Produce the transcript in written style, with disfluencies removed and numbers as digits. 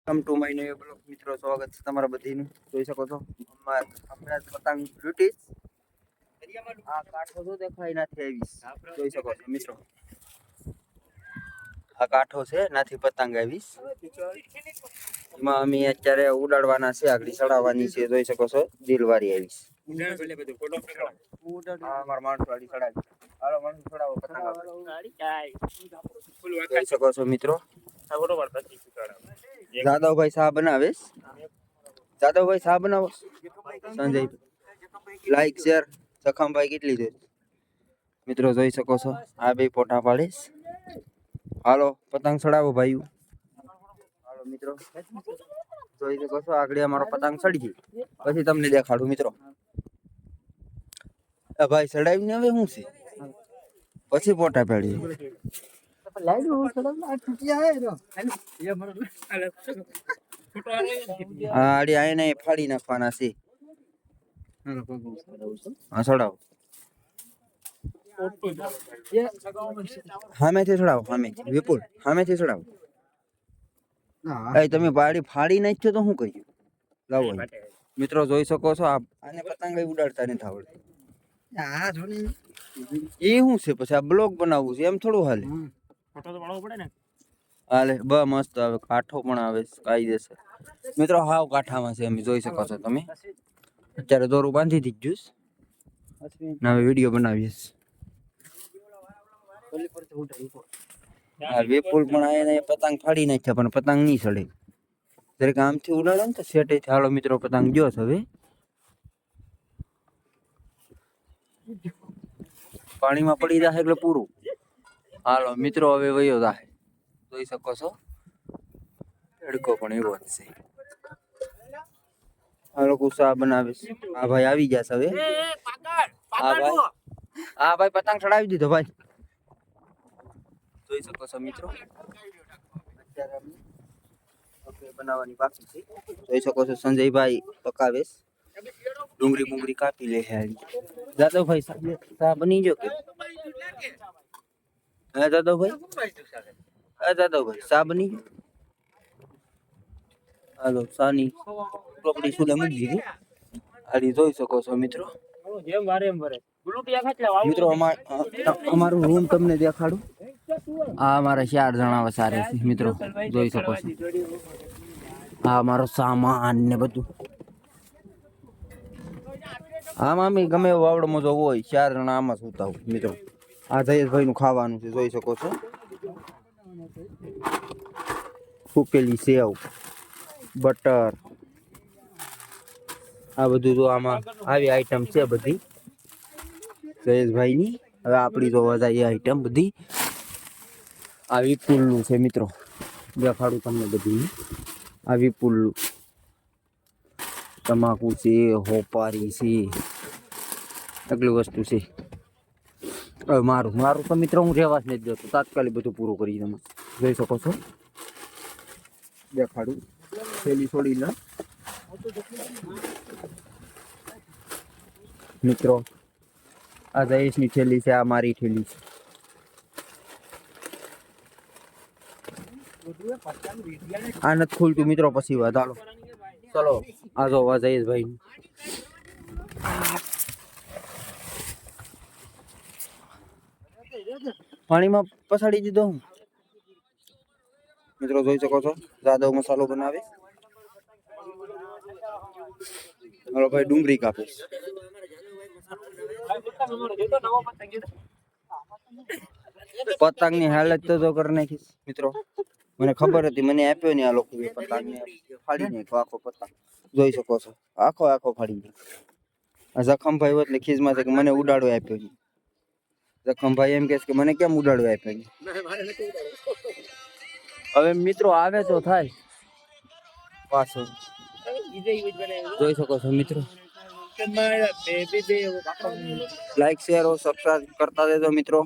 Welcome to my new blog. મિત્રો સ્વાગત છે તમારા બધીનું. જોઈ શકો છો હમણાં પતંગ લૂટીશ. આ કાંઠો તો દેખાય નાથી આવીશ. જોઈ શકો છો મિત્રો, આ કાંઠો છે નાથી પતંગ આવીશ. એમાં અમે અત્યારે ઉડાડવાના છે, આગળ ચડાવવાની છે. જોઈ શકો છો દિલવારી આવીશ. મારા માણસો ગાડી ચડાવી. હાલો માણસો ચડાવો પતંગ. જોઈ શકો છો મિત્રો, જાદવભાઈ શાહ બનાવે. જાદવભાઈ શાહ બનાવો. Sanjay like share. સખમભાઈ કેટલી છે મિત્રો? જોઈ શકો છો આ બે પોટા પાડીશ. હાલો પતંગ ચડાવો ભાઈ. હાલો મિત્રો, જોઈ શકો છો આગળ અમારો પતંગ ચડી ગઈ. પછી તમને દેખાડું મિત્રો. ભાઈ ચડાવીને હવે શું છે, પછી પોટા પાડી. આડી આઈને ફાડી નાખવાના છે. હા ચડાવો, સામેથી ચડાવો. સામેથી વિપુલ, સામેથી ચડાવો. તમે પાડી ફાડી નાખ્યો તો શું કહ્યું? લાવો મિત્રો, જોઈ શકો છો આને પતંગ ઉડાડતા નથી આવડતું. એ શું છે? પછી આ બ્લોગ બનાવવું છે એમ થોડું હાલે? ફોટો તો પાડવો પડે ને. હાલે બ મસ્ત આવે, કાઠો પણ આવે કાયદેસર. મિત્રો હાવ કાઠામાં છે, એમ જોઈ શકો છો તમે. અત્યારે દોરું બાંધી દીધું ને હવે વિડીયો બનાવીએ. વિપુલ પણ આને પતંગ ફાડી નાખ્યા, પણ પતંગ નહીં ચડે. દરેક આમથી ઉડાડે ને તો સેટે. હાલો મિત્રો, પતંગ ગયો છે હવે. પાણીમાં પડી જાય એટલે પૂરું. હાલો મિત્રો, હવે વયો જાય. જોઈ શકો છો તડકો પણ એવો જ છે. આ લોકો શા બનાવે છે. આ ભાઈ આવી ગયા છે હવે. હા ભાઈ પતંગ ચડાવી દીધો ભાઈ. જોઈ શકો છો મિત્રો, અત્યારે બનાવવાની બાકી છે. જોઈ શકો છો સંજયભાઈ પકાવે. ડુંગળી બુંગળી કાપી લે છે. જાદવભાઈ શા બની ગયો કે? હે જાદવભાઈ, હે જાદવભાઈ શા બની ગયો? હાલો સાની ટોપડી સુલે મૂકી દીધી. આડી જોઈ શકો છો મિત્રો. મિત્રો અમારું રૂમ તમને દેખાડું. આ અમારા 4 જણા વસારે છે મિત્રો. જોઈ શકો છો આ અમારો સામાન ને બધું. આમાં અમે ગમે એવો આવડો મોજો હોય, 4 જણા આમાં સુતા હોય મિત્રો. આ જયેશભાઈ નું ખાવાનું છે. જોઈ શકો છો ફૂકેલી સેવ, બટર, આ બધું તો આમાં આવી આઈટમ છે બધી જયેશભાઈ ની. હવે આપણી જોવા જાય એ આઈટમ બધી આ વિપુલનું છે મિત્રો. દેખાડું તમને બધી. આ વિપુલનું તમાકુ છે, હોપારી છે, એટલી વસ્તુ છે. હવે મારું તો મિત્રો હું રહેવા જ નથી જતો. તાત્કાલિક બધું પૂરું કરી તમે જોઈ શકો છો. દેખાડું થેલી છોડી લે મિત્રો. આ જયેશની થેલી છે, આ મારી થેલી છે. આ નથી ખુલતું મિત્રો, પછી વાત. હાલો ચલો આ જો આ જયેશભાઈ પાણીમાં પસાડી દીધો હું મિત્રો. જોઈ શકો છો જાદવ મસાલો બનાવે. હાલો ભાઈ ડુંગળી કાપે. પતંગ ની હાલત તો કરી નાખીશ મિત્રો. મને ખબર હતી, મને આપ્યો ને આ લોકો પતંગ ને ફાડી નાખ્યો આખો પતંગ. જોઈ શકો છો આખો ફાડી નાખ્યો. જખમભાઈ એટલે ખીજમાં છે કે મને ઉડાડો આપ્યો છે. જખમભાઈ એમ કે છે કે મને કેમ ઉડાડો આપ્યો છે. હવે મિત્રો આવે તો થાય પાછો. જોઈ શકો છો મિત્રો. લાઈક શેર સબસ્ક્રાઇબ કરતા દેજો મિત્રો.